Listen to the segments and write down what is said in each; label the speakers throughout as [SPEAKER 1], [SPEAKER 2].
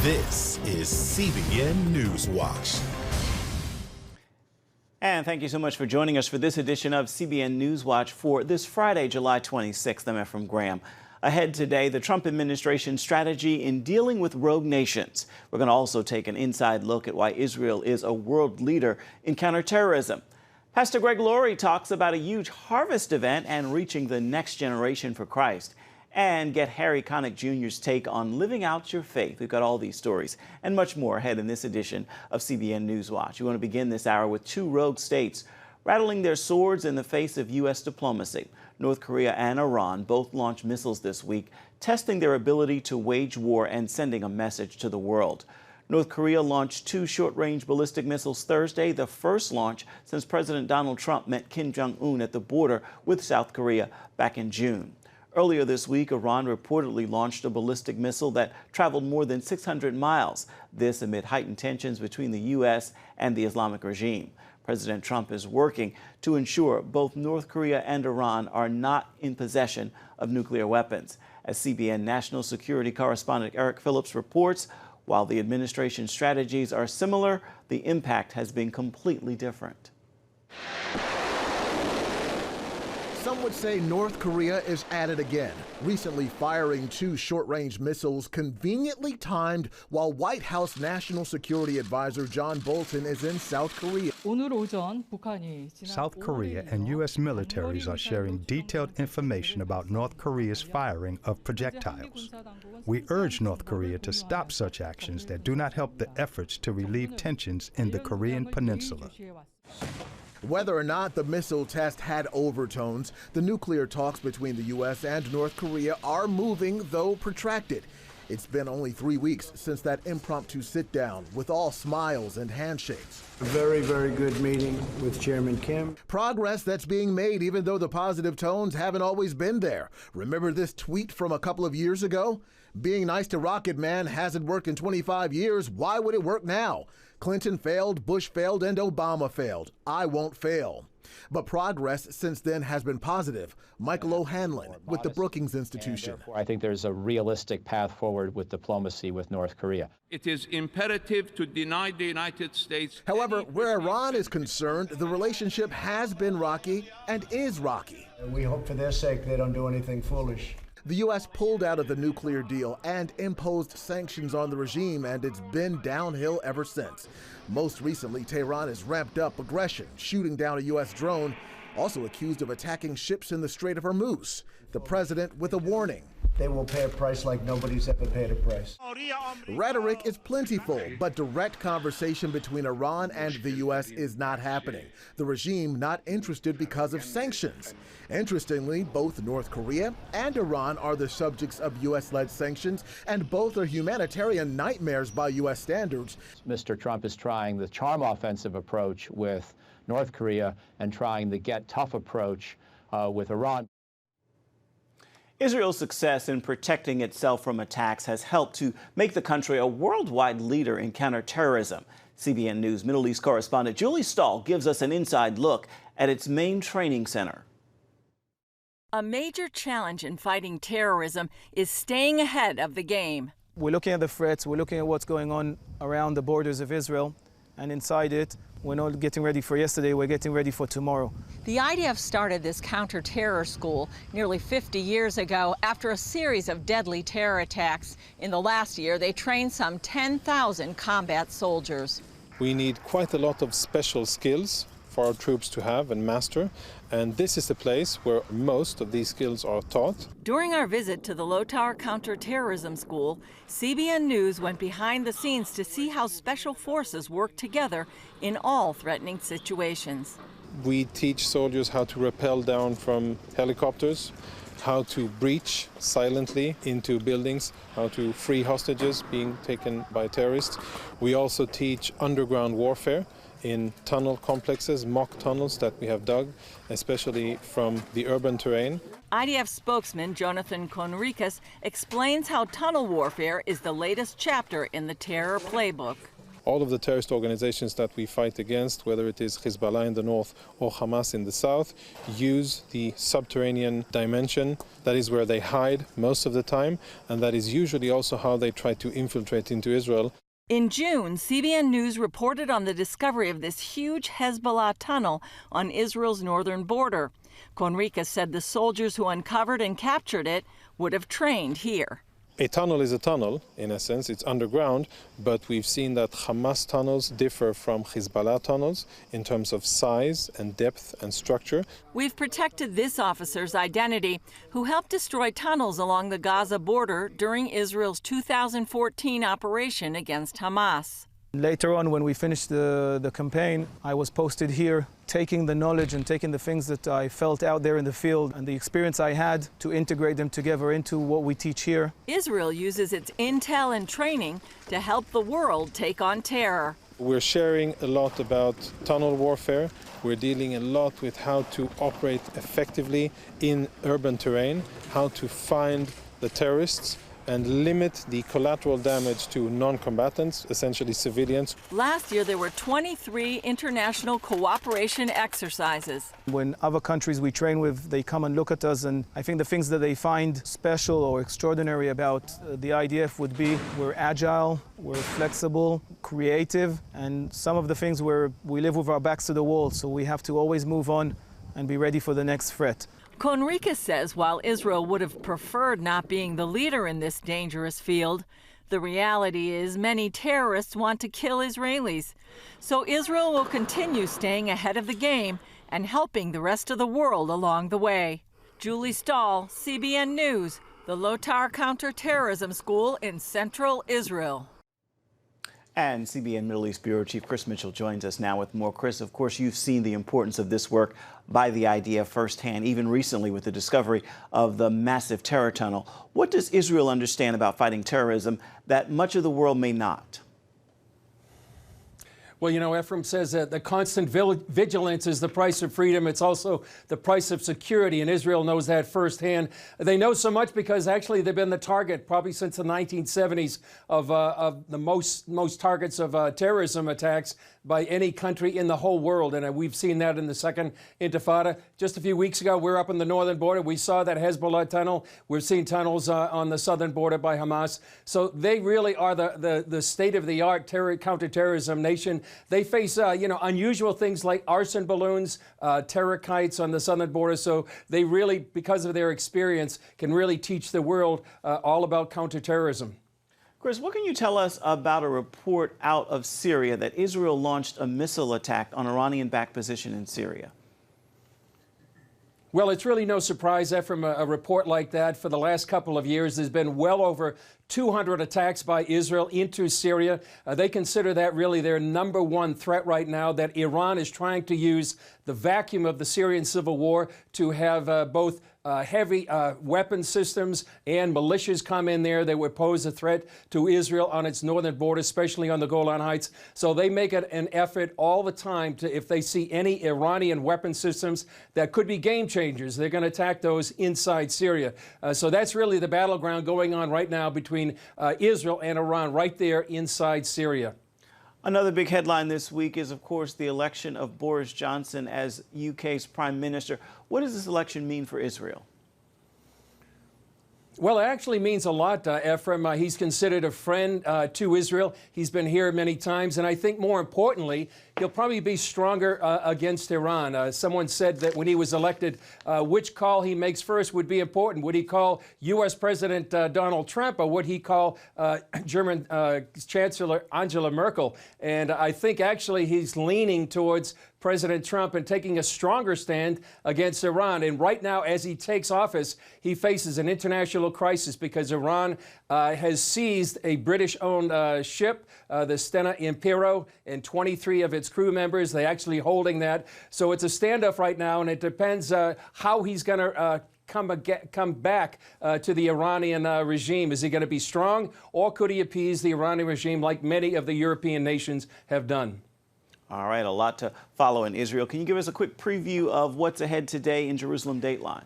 [SPEAKER 1] This is CBN NewsWatch.
[SPEAKER 2] And thank you so much for joining us for this edition of CBN NewsWatch for this Friday, July 26th. I'm Ephraim Graham. Ahead today, the Trump administration's strategy in dealing with rogue nations. We're going to also take an inside look at why Israel is a world leader in counterterrorism. Pastor Greg Laurie talks about a huge harvest event and reaching the next generation for Christ. And get Harry Connick Jr.'s take on living out your faith. We've got all these stories and much more ahead in this edition of CBN Newswatch. We want to begin this hour with two rogue states rattling their swords in the face of U.S. diplomacy. North Korea and Iran both launched missiles this week, testing their ability to wage war and sending a message to the world. North Korea launched two short-range ballistic missiles Thursday, the first launch since President Donald Trump met Kim Jong-un at the border with South Korea back in June. Earlier this week, Iran reportedly launched a ballistic missile that traveled more than 600 miles, this amid heightened tensions between the U.S. and the Islamic regime. President Trump is working to ensure both North Korea and Iran are not in possession of nuclear weapons. As CBN national security correspondent Eric Phillips reports, while the administration's strategies are similar, the impact has been completely different.
[SPEAKER 3] Some would say North Korea is at it again, recently firing two short-range missiles conveniently timed while White House National Security Advisor John Bolton is in South Korea.
[SPEAKER 4] South Korea and U.S. militaries are sharing detailed information about North Korea's firing of projectiles. We urge North Korea to stop such actions that do not help the efforts to relieve tensions in the Korean Peninsula.
[SPEAKER 3] Whether or not the missile test had overtones, the nuclear talks between the U.S. and North Korea are moving, though protracted. It's been only 3 weeks since that impromptu sit-down with all smiles and handshakes.
[SPEAKER 5] A very, very good meeting with Chairman Kim.
[SPEAKER 3] Progress that's being made even though the positive tones haven't always been there. Remember this tweet from a couple of years ago? Being nice to Rocket Man hasn't worked in 25 years. Why would it work now? Clinton failed, Bush failed, and Obama failed. I won't fail. But progress since then has been positive. Michael O'Hanlon with the Brookings Institution.
[SPEAKER 6] I think there's a realistic path forward with diplomacy with North Korea.
[SPEAKER 7] It is imperative to deny the United States.
[SPEAKER 3] However, where Iran is concerned, the relationship has been rocky and is rocky.
[SPEAKER 5] We hope for their sake they don't do anything foolish.
[SPEAKER 3] The U.S. pulled out of the nuclear deal and imposed sanctions on the regime, and it's been downhill ever since. Most recently, Tehran has ramped up aggression, shooting down a U.S. drone, also accused of attacking ships in the Strait of Hormuz. The president with a warning.
[SPEAKER 5] They will pay a price like nobody's ever paid a price.
[SPEAKER 3] Rhetoric is plentiful, but direct conversation between Iran and the U.S. is not happening. The regime not interested because of sanctions. Interestingly, both North Korea and Iran are the subjects of U.S.-led sanctions, and both are humanitarian nightmares by U.S. standards.
[SPEAKER 6] Mr. Trump is trying the charm offensive approach with North Korea and trying the get tough approach with Iran.
[SPEAKER 2] Israel's success in protecting itself from attacks has helped to make the country a worldwide leader in counterterrorism. CBN News Middle East correspondent Julie Stahl gives us an inside look at its main training center.
[SPEAKER 8] A major challenge in fighting terrorism is staying ahead of the game.
[SPEAKER 9] We're looking at the threats, we're looking at what's going on around the borders of Israel, and inside it, we're not getting ready for yesterday, we're getting ready for tomorrow.
[SPEAKER 8] The IDF started this counter-terror school nearly 50 years ago after a series of deadly terror attacks. In the last year, they trained some 10,000 combat soldiers.
[SPEAKER 10] We need quite a lot of special skills for our troops to have and master, and this is the place where most of these skills are taught.
[SPEAKER 8] During our visit to the Lothar Counterterrorism School, CBN News went behind the scenes to see how special forces work together in all threatening situations.
[SPEAKER 10] We teach soldiers how to rappel down from helicopters, how to breach silently into buildings, how to free hostages being taken by terrorists. We also teach underground warfare in tunnel complexes, mock tunnels that we have dug, especially from the urban terrain.
[SPEAKER 8] IDF spokesman Jonathan Conricus explains how tunnel warfare is the latest chapter in the terror playbook.
[SPEAKER 10] All of the terrorist organizations that we fight against, whether it is Hezbollah in the north or Hamas in the south, use the subterranean dimension. That is where they hide most of the time, and that is usually also how they try to infiltrate into Israel.
[SPEAKER 8] In June, CBN News reported on the discovery of this huge Hezbollah tunnel on Israel's northern border. Conriquez said the soldiers who uncovered and captured it would have trained here.
[SPEAKER 10] A tunnel is a tunnel, in a sense. It's underground, but we've seen that Hamas tunnels differ from Hezbollah tunnels in terms of size and depth and structure.
[SPEAKER 8] We've protected this officer's identity, who helped destroy tunnels along the Gaza border during Israel's 2014 operation against Hamas.
[SPEAKER 9] Later on, when we finished the campaign, I was posted here, taking the knowledge and taking the things that I felt out there in the field and the experience I had to integrate them together into what we teach here.
[SPEAKER 8] Israel uses its intel and training to help the world take on terror.
[SPEAKER 10] We're sharing a lot about tunnel warfare. We're dealing a lot with how to operate effectively in urban terrain, how to find the terrorists and limit the collateral damage to non-combatants, essentially civilians.
[SPEAKER 8] Last year, there were 23 international cooperation exercises.
[SPEAKER 9] When other countries we train with, they come and look at us, and I think the things that they find special or extraordinary about the IDF would be we're agile, we're flexible, creative, and some of the things where we live with our backs to the wall, so we have to always move on and be ready for the next threat.
[SPEAKER 8] Conriquez says while Israel would have preferred not being the leader in this dangerous field, the reality is many terrorists want to kill Israelis. So Israel will continue staying ahead of the game and helping the rest of the world along the way. Julie Stahl, CBN News, the Lotar Counterterrorism School in central Israel.
[SPEAKER 2] And CBN Middle East Bureau Chief Chris Mitchell joins us now with more. Chris, of course, you've seen the importance of this work by the IDF firsthand, even recently with the discovery of the massive terror tunnel. What does Israel understand about fighting terrorism that much of the world may not?
[SPEAKER 11] Well, you know, Ephraim says that the constant vigilance is the price of freedom. It's also the price of security, and Israel knows that firsthand. They know so much because actually they've been the target probably since the 1970s of the most targets of terrorism attacks by any country in the whole world. And we've seen that in the second Intifada. Just a few weeks ago, we're up on the northern border. We saw that Hezbollah tunnel. We've seen tunnels on the southern border by Hamas. So they really are the state-of-the-art counterterrorism nation. They face, unusual things like arson balloons, terror kites on the southern border. So they really, because of their experience, can really teach the world all about counterterrorism.
[SPEAKER 2] Chris, what can you tell us about a report out of Syria that Israel launched a missile attack on Iranian-backed position in Syria?
[SPEAKER 11] Well, it's really no surprise that from a report like that for the last couple of years, there's been well over 200 attacks by Israel into Syria. They consider that really their number one threat right now, that Iran is trying to use the vacuum of the Syrian civil war to have both heavy weapon systems and militias come in there that would pose a threat to Israel on its northern border, especially on the Golan Heights. So they make it an effort all the time to, if they see any Iranian weapon systems that could be game changers, they're going to attack those inside Syria. So that's really the battleground going on right now between Israel and Iran right there inside Syria.
[SPEAKER 2] Another big headline this week is, of course, the election of Boris Johnson as UK's Prime Minister. What does this election mean for Israel?
[SPEAKER 11] Well, it actually means a lot, Ephraim. He's considered a friend to Israel. He's been here many times. And I think more importantly, he'll probably be stronger against Iran. Someone said that when he was elected, which call he makes first would be important. Would he call U.S. President Donald Trump, or would he call German Chancellor Angela Merkel? And I think actually he's leaning towards President Trump and taking a stronger stand against Iran. And right now, as he takes office, he faces an international crisis because Iran has seized a British-owned ship, the Stena Impero, and 23 of its crew members. They're actually holding that. So it's a standoff right now, and it depends how he's going to come back to the Iranian regime. Is he going to be strong, or could he appease the Iranian regime like many of the European nations have done?
[SPEAKER 2] All right, a lot to follow in Israel. Can you give us a quick preview of what's ahead today in Jerusalem Dateline?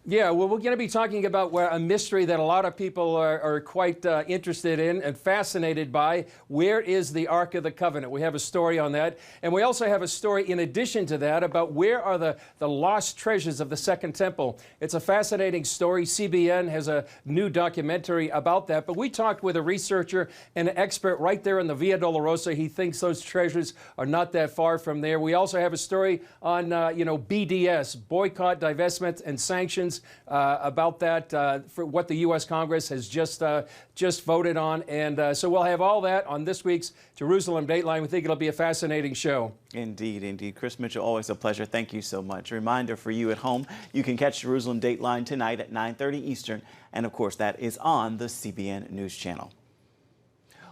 [SPEAKER 11] Yeah, well, we're going to be talking about a mystery that a lot of people are quite interested in and fascinated by. Where is the Ark of the Covenant? We have a story on that. And we also have a story in addition to that about where are the lost treasures of the Second Temple. It's a fascinating story. CBN has a new documentary about that. But we talked with a researcher and an expert right there in the Via Dolorosa. He thinks those treasures are not that far from there. We also have a story on, BDS, boycott, divestment, and sanctions. About that for what the U.S. Congress has just voted on. And so we'll have all that on this week's Jerusalem Dateline. We think it'll be a fascinating show.
[SPEAKER 2] Indeed, indeed. Chris Mitchell, always a pleasure. Thank you so much. A reminder for you at home, you can catch Jerusalem Dateline tonight at 9:30 Eastern. And, of course, that is on the CBN News Channel.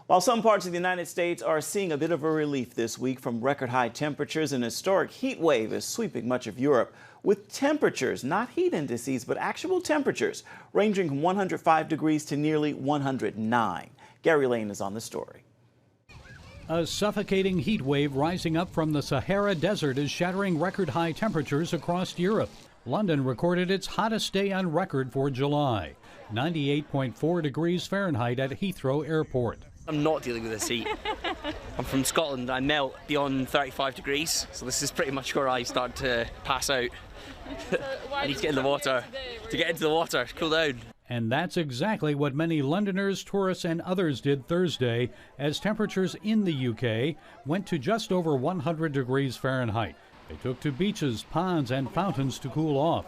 [SPEAKER 2] While some parts of the United States are seeing a bit of a relief this week from record high temperatures, an historic heat wave is sweeping much of Europe, with temperatures, not heat indices, but actual temperatures ranging from 105 degrees to nearly 109. Gary Lane is on the story.
[SPEAKER 12] A suffocating heat wave rising up from the Sahara Desert is shattering record high temperatures across Europe. London recorded its hottest day on record for July, 98.4 degrees Fahrenheit at Heathrow Airport.
[SPEAKER 13] I'm not dealing with this heat. I'm from Scotland. I melt beyond 35 degrees, so this is pretty much where I start to pass out. I need to get in the water. To get into the water, cool down.
[SPEAKER 12] And that's exactly what many Londoners, tourists, and others did Thursday as temperatures in the UK went to just over 100 degrees Fahrenheit. They took to beaches, ponds, and fountains to cool off.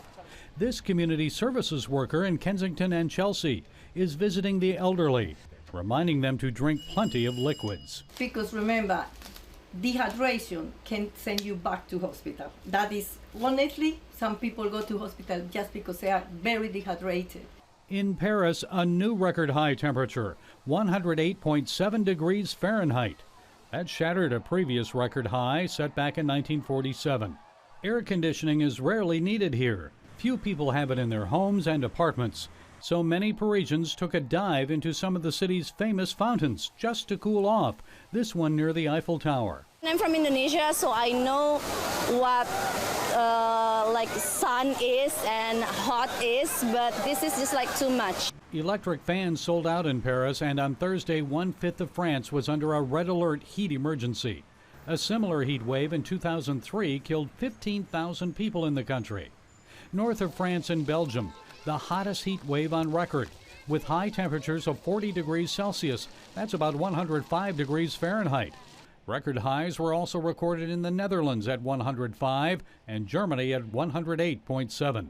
[SPEAKER 12] This community services worker in Kensington and Chelsea is visiting the elderly, reminding them to drink plenty of liquids.
[SPEAKER 14] Because remember, dehydration can send you back to hospital. That is, honestly, some people go to hospital just because they are very dehydrated.
[SPEAKER 12] In Paris, a new record high temperature, 108.7 degrees Fahrenheit. That shattered a previous record high set back in 1947. Air conditioning is rarely needed here. Few people have it in their homes and apartments. So many Parisians took a dive into some of the city's famous fountains just to cool off, this one near the Eiffel Tower.
[SPEAKER 15] I'm from Indonesia, so I know what sun is and hot is, but this is just like too much.
[SPEAKER 12] Electric fans sold out in Paris, and on Thursday, 1/5 of France was under a red alert heat emergency. A similar heat wave in 2003 killed 15,000 people in the country. North of France and Belgium, the hottest heat wave on record, with high temperatures of 40 degrees Celsius. That's about 105 degrees Fahrenheit. Record highs were also recorded in the Netherlands at 105 and Germany at 108.7.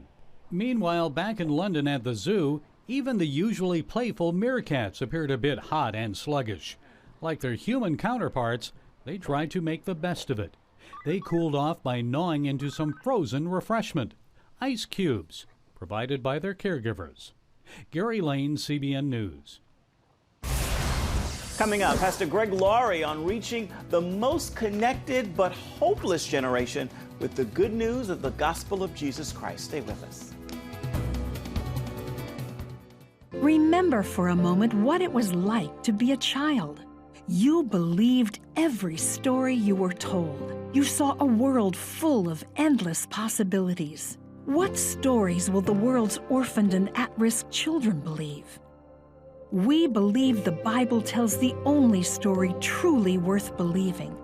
[SPEAKER 12] Meanwhile, back in London at the zoo, even the usually playful meerkats appeared a bit hot and sluggish. Like their human counterparts, they tried to make the best of it. They cooled off by gnawing into some frozen refreshment, ice cubes, provided by their caregivers. Gary Lane, CBN News.
[SPEAKER 2] Coming up, Pastor Greg Laurie on reaching the most connected but hopeless generation with the good news of the gospel of Jesus Christ. Stay with us.
[SPEAKER 16] Remember for a moment what it was like to be a child. You believed every story you were told. You saw a world full of endless possibilities. What stories will the world's orphaned and at-risk children believe? We believe the Bible tells the only story truly worth believing.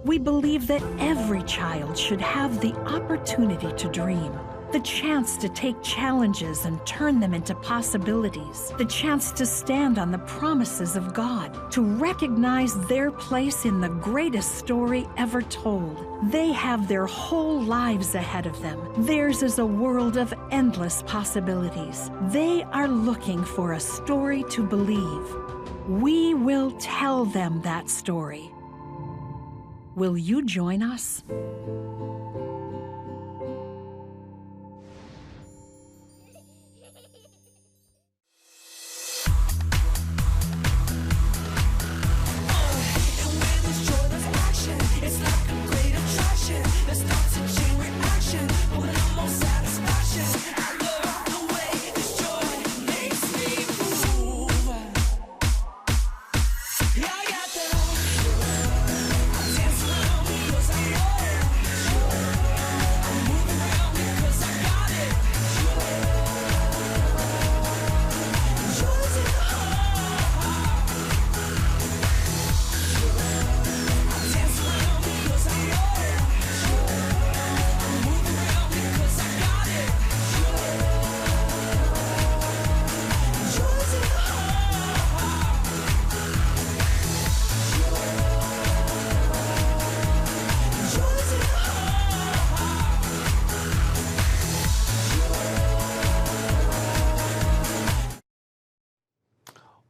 [SPEAKER 16] We believe that every child should have the opportunity to dream, the chance to take challenges and turn them into possibilities, the chance to stand on the promises of God, to recognize their place in the greatest story ever told. They have their whole lives ahead of them. Theirs is a world of endless possibilities. They are looking for a story to believe. We will tell them that story. Will you join us?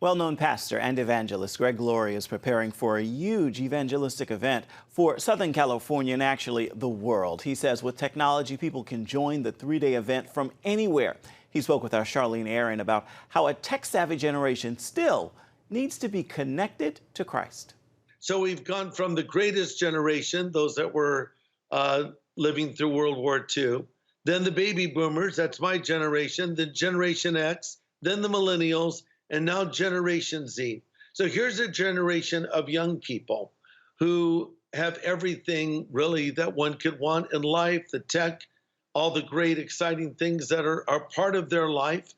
[SPEAKER 2] Well-known pastor and evangelist Greg Laurie is preparing for a huge evangelistic event for Southern California and actually the world. He says with technology, people can join the three-day event from anywhere. He spoke with our Charlene Aaron about how a tech-savvy generation still needs to be connected to Christ.
[SPEAKER 17] So we've gone from the greatest generation, those that were living through World War II, then the baby boomers, that's my generation, then Generation X, then the millennials, and now Generation Z. So here's a generation of young people who have everything really that one could want in life, the tech, all the great exciting things that are part of their life.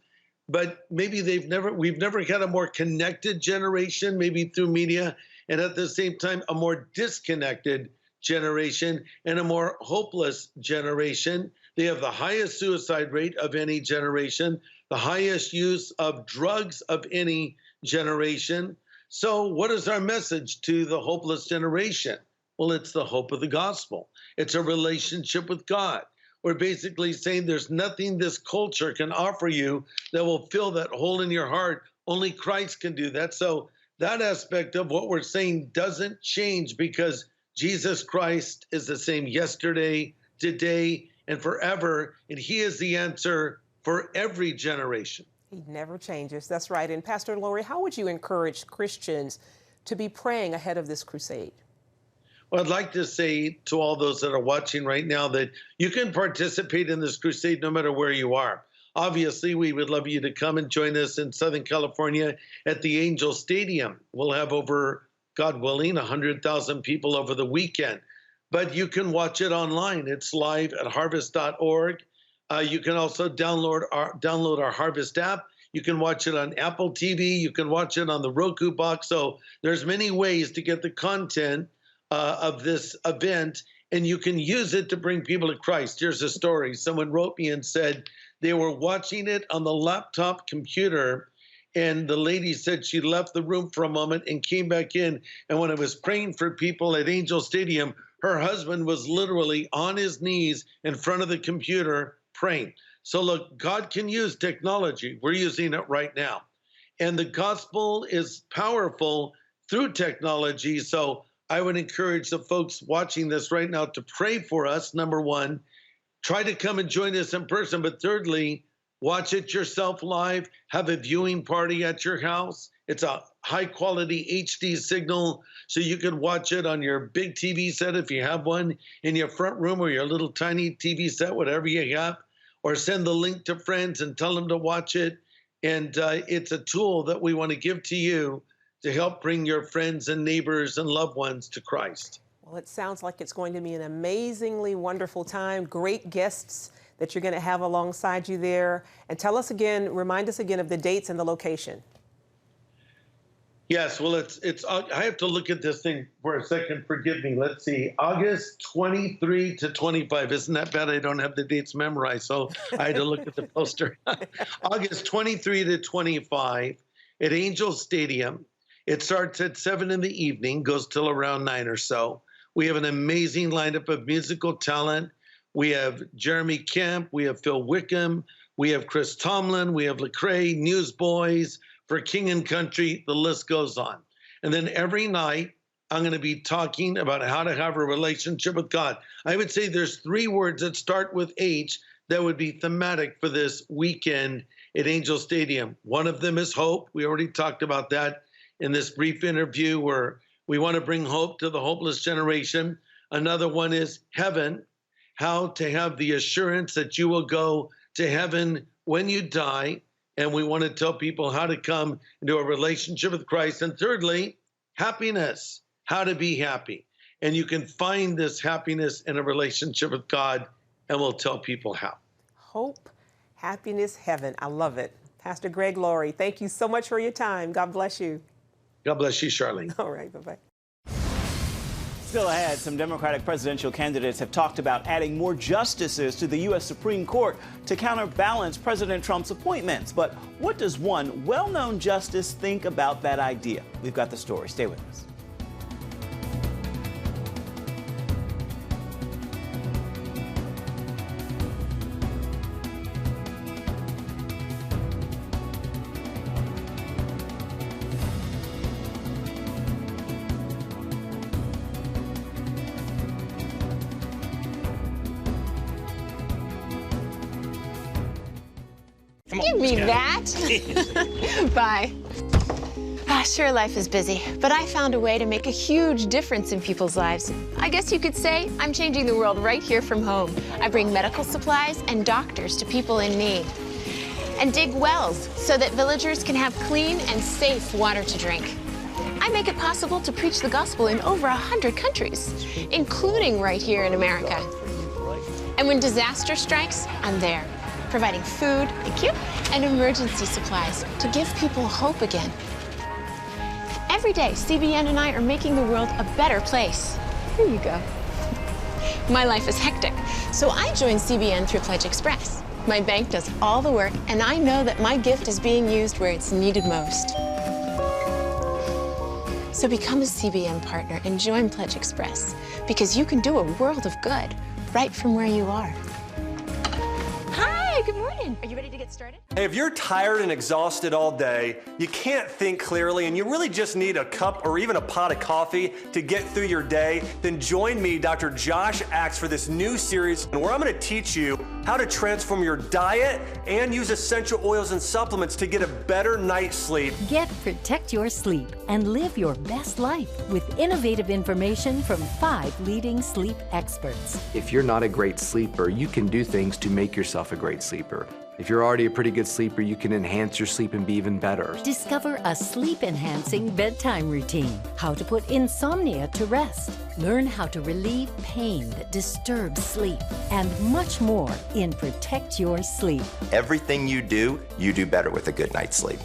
[SPEAKER 17] But maybe we've never had a more connected generation, maybe through media, and at the same time, a more disconnected generation and a more hopeless generation. They have the highest suicide rate of any generation, the highest use of drugs of any generation. So what is our message to the hopeless generation? Well, it's the hope of the gospel. It's a relationship with God. We're basically saying there's nothing this culture can offer you that will fill that hole in your heart. Only Christ can do that. So that aspect of what we're saying doesn't change because Jesus Christ is the same yesterday, today, and forever, and he is the answer for every generation.
[SPEAKER 18] He never changes. That's right. And Pastor Laurie, how would you encourage Christians to be praying ahead of this crusade?
[SPEAKER 17] Well, I'd like to say to all those that are watching right now that you can participate in this crusade no matter where you are. Obviously, we would love you to come and join us in Southern California at the Angel Stadium. We'll have over, God willing, 100,000 people over the weekend. But you can watch it online. It's live at harvest.org. You can also download our Harvest app. You can watch it on Apple TV. You can watch it on the Roku box. So there's many ways to get the content of this event, and you can use it to bring people to Christ. Here's a story. Someone wrote me and said they were watching it on the laptop computer, and the lady said she left the room for a moment and came back in, and when I was praying for people at Angel Stadium, her husband was literally on his knees in front of the computer praying. So look, God can use technology. We're using it right now. And the gospel is powerful through technology. So I would encourage the folks watching this right now to pray for us. Number one, try to come and join us in person. But thirdly, watch it yourself live. Have a viewing party at your house. It's a high quality HD signal, so you can watch it on your big TV set if you have one in your front room or your little tiny TV set, whatever you have, or send the link to friends and tell them to watch it. And it's a tool that we want to give to you to help bring your friends and neighbors and loved ones to Christ.
[SPEAKER 18] Well, it sounds like it's going to be an amazingly wonderful time. Great guests that you're going to have alongside you there. And tell us again, remind us again of the dates and the location.
[SPEAKER 17] Yes, well, I have to look at this thing for a second. Forgive me. Let's see. August 23 to 25. Isn't that bad? I don't have the dates memorized, so I had to look at the poster. August 23 to 25 at Angel Stadium. It starts at 7 in the evening, goes till around 9 or so. We have an amazing lineup of musical talent. We have Jeremy Kemp. We have Phil Wickham. We have Chris Tomlin. We have Lecrae, Newsboys, For King and Country, the list goes on. And then every night, I'm going to be talking about how to have a relationship with God. I would say there's 3 words that start with H that would be thematic for this weekend at Angel Stadium. One of them is hope. We already talked about that in this brief interview where we want to bring hope to the hopeless generation. Another one is heaven, how to have the assurance that you will go to heaven when you die. And we want to tell people how to come into a relationship with Christ. And thirdly, happiness, how to be happy. And you can find this happiness in a relationship with God, and we'll tell people how.
[SPEAKER 18] Hope, happiness, heaven. I love it. Pastor Greg Laurie, thank you so much for your time. God bless you.
[SPEAKER 17] God bless you, Charlene.
[SPEAKER 18] All right, bye-bye.
[SPEAKER 2] Still ahead, some Democratic presidential candidates have talked about adding more justices to the U.S. Supreme Court to counterbalance President Trump's appointments. But what does one well-known justice think about that idea? We've got the story. Stay with us.
[SPEAKER 19] Give me that. Bye. Sure, life is busy, but I found a way to make a huge difference in people's lives. I guess you could say I'm changing the world right here from home. I bring medical supplies and doctors to people in need, and dig wells so that villagers can have clean and safe water to drink. I make it possible to preach the gospel in over 100 countries, including right here in America. And when disaster strikes, I'm there, providing food, thank you, and emergency supplies to give people hope again. Every day, CBN and I are making the world a better place. Here you go. My life is hectic, so I joined CBN through Pledge Express. My bank does all the work, and I know that my gift is being used where it's needed most. So become a CBN partner and join Pledge Express, because you can do a world of good right from where you are. Hi, good morning. Are you ready to get started?
[SPEAKER 20] Hey, if you're tired and exhausted all day, you can't think clearly, and you really just need a cup or even a pot of coffee to get through your day, then join me, Dr. Josh Axe, for this new series where I'm going to teach you how to transform your diet and use essential oils and supplements to get a better night's sleep.
[SPEAKER 21] Get Protect Your Sleep and live your best life with innovative information from 5 leading sleep experts.
[SPEAKER 22] If you're not a great sleeper, you can do things to make yourself a great sleeper. If you're already a pretty good sleeper, you can enhance your sleep and be even better.
[SPEAKER 21] Discover a sleep-enhancing bedtime routine, how to put insomnia to rest, learn how to relieve pain that disturbs sleep, and much more in Protect Your Sleep.
[SPEAKER 23] Everything you do better with a good night's sleep.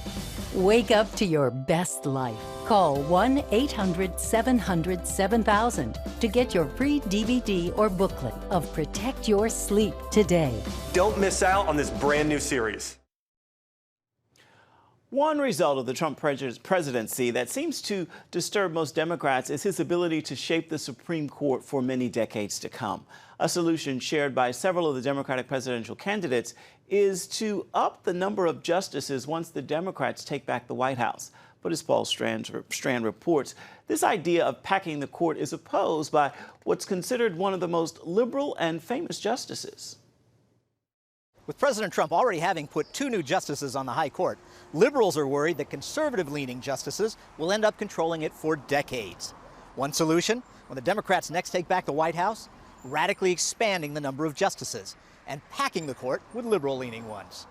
[SPEAKER 21] Wake up to your best life. Call 1-800-700-7000 to get your free DVD or booklet of Protect Your Sleep today.
[SPEAKER 20] Don't miss out on this brand new series.
[SPEAKER 2] One result of the Trump presidency that seems to disturb most Democrats is his ability to shape the Supreme Court for many decades to come. A solution shared by several of the Democratic presidential candidates is to up the number of justices once the Democrats take back the White House. But as Paul Strand reports, this idea of packing the court is opposed by what's considered one of the most liberal and famous justices.
[SPEAKER 24] With President Trump already having put 2 new justices on the high court, liberals are worried that conservative-leaning justices will end up controlling it for decades. One solution, when the Democrats next take back the White House, radically expanding the number of justices and packing the court with liberal-leaning ones.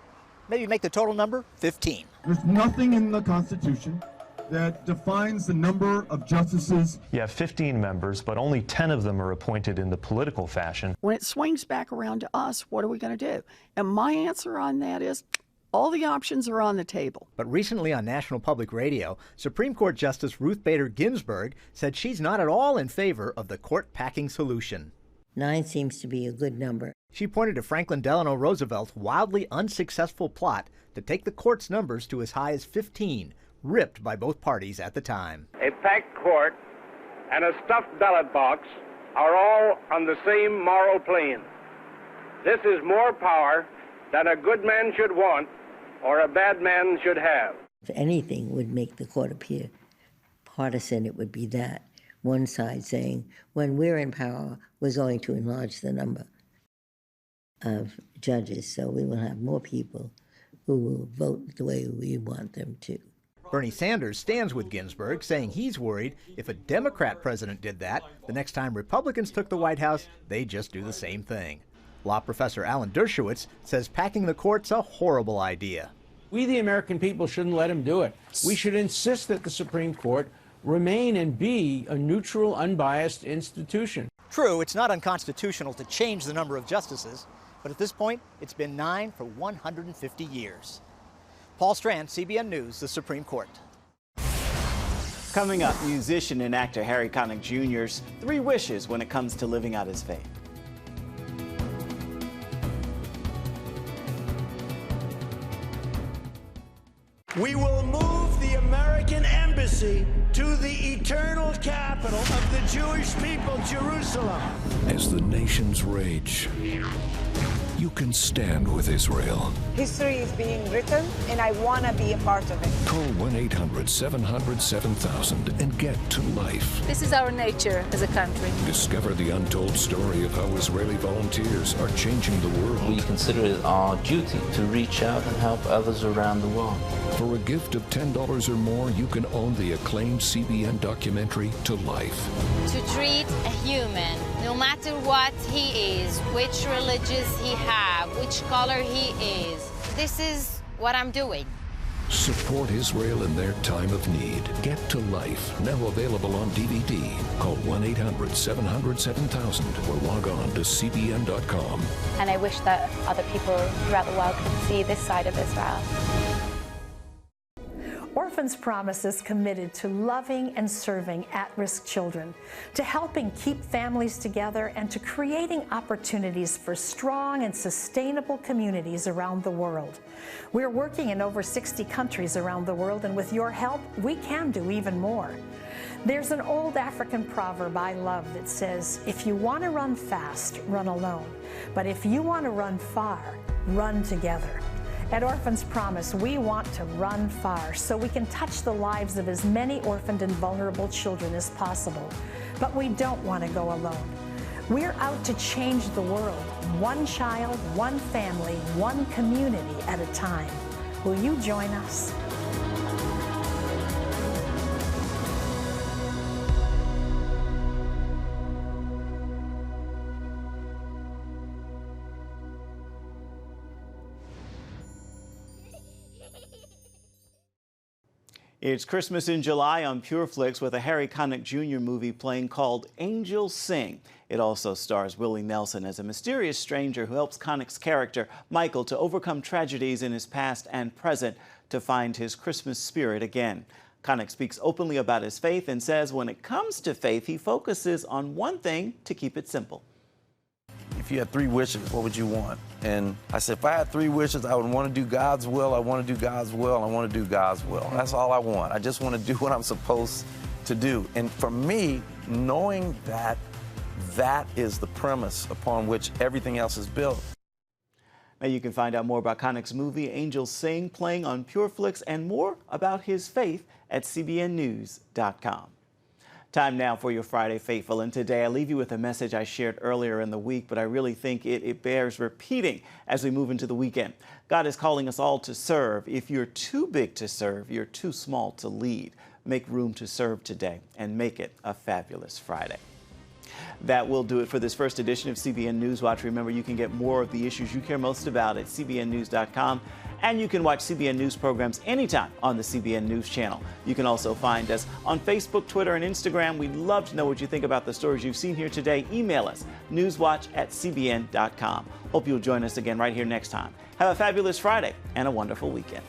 [SPEAKER 24] Maybe make the total number 15.
[SPEAKER 25] There's nothing in the Constitution that defines the number of justices.
[SPEAKER 26] You have 15 members, but only 10 of them are appointed in the political fashion.
[SPEAKER 27] When it swings back around to us, what are we going to do? And my answer on that is all the options are on the table.
[SPEAKER 24] But recently on National Public Radio, Supreme Court Justice Ruth Bader Ginsburg said she's not at all in favor of the court-packing solution.
[SPEAKER 28] 9 seems to be a good number.
[SPEAKER 24] She pointed to Franklin Delano Roosevelt's wildly unsuccessful plot to take the court's numbers to as high as 15, ripped by both parties at the time.
[SPEAKER 29] A packed court and a stuffed ballot box are all on the same moral plane. This is more power than a good man should want or a bad man should have.
[SPEAKER 28] If anything would make the court appear partisan, it would be that. One side saying, when we're in power, we're going to enlarge the number of judges, so we will have more people who will vote the way we want them to.
[SPEAKER 24] Bernie Sanders stands with Ginsburg, saying he's worried if a Democrat president did that, the next time Republicans took the White House, they'd just do the same thing. Law professor Alan Dershowitz says packing the court's a horrible idea.
[SPEAKER 30] We, the American people, shouldn't let him do it. We should insist that the Supreme Court remain and be a neutral, unbiased institution.
[SPEAKER 24] True, it's not unconstitutional to change the number of justices, but at this point, it's been 9 for 150 years. Paul Strand, CBN News, the Supreme Court.
[SPEAKER 2] Coming up, musician and actor Harry Connick Jr.'s 3 wishes when it comes to living out his faith.
[SPEAKER 31] We will move the American embassy to the eternal capital of the Jewish people, Jerusalem.
[SPEAKER 1] As the nations rage
[SPEAKER 3] you can stand with Israel.
[SPEAKER 4] History is being written, and I want to be a part of it.
[SPEAKER 3] Call 1-800-700-7000 and get to life.
[SPEAKER 5] This is our nature as a country.
[SPEAKER 3] Discover the untold story of how Israeli volunteers are changing the world.
[SPEAKER 6] We consider it our duty to reach out and help others around the world.
[SPEAKER 3] For a gift of $10 or more, you can own the acclaimed CBN documentary To Life.
[SPEAKER 7] To treat a human, no matter what he is, which religious he have, which color he is, this is what I'm doing.
[SPEAKER 3] Support Israel in their time of need. Get to Life, now available on DVD. Call 1-800-700-7000 or log on to cbn.com.
[SPEAKER 19] And I wish that other people throughout the world could see this side of Israel.
[SPEAKER 16] Orphans Promise is committed to loving and serving at-risk children, to helping keep families together, and to creating opportunities for strong and sustainable communities around the world. We're working in over 60 countries around the world, and with your help, we can do even more. There's an old African proverb I love that says, if you want to run fast, run alone. But if you want to run far, run together. At Orphans Promise, we want to run far so we can touch the lives of as many orphaned and vulnerable children as possible. But we don't want to go alone. We're out to change the world, one child, one family, one community at a time. Will you join us?
[SPEAKER 2] It's Christmas in July on PureFlix with a Harry Connick Jr. movie playing called Angels Sing. It also stars Willie Nelson as a mysterious stranger who helps Connick's character, Michael, to overcome tragedies in his past and present to find his Christmas spirit again. Connick speaks openly about his faith and says when it comes to faith, he focuses on one thing to keep it simple.
[SPEAKER 8] If you had 3 wishes, what would you want? And I said, if I had 3 wishes, I would want to do God's will, I want to do God's will, I want to do God's will. That's all I want. I just want to do what I'm supposed to do. And for me, knowing that that is the premise upon which everything else is built.
[SPEAKER 2] Now you can find out more about Connick's movie, Angels Sing, playing on PureFlix, and more about his faith at CBNNews.com. Time now for your Friday Faithful, and today I leave you with a message I shared earlier in the week, but I really think it bears repeating as we move into the weekend. God is calling us all to serve. If you're too big to serve, you're too small to lead. Make room to serve today and make it a fabulous Friday. That will do it for this first edition of CBN NewsWatch. Remember, you can get more of the issues you care most about at CBNNews.com. And you can watch CBN News programs anytime on the CBN News channel. You can also find us on Facebook, Twitter, and Instagram. We'd love to know what you think about the stories you've seen here today. Email us, newswatch@cbn.com. Hope you'll join us again right here next time. Have a fabulous Friday and a wonderful weekend.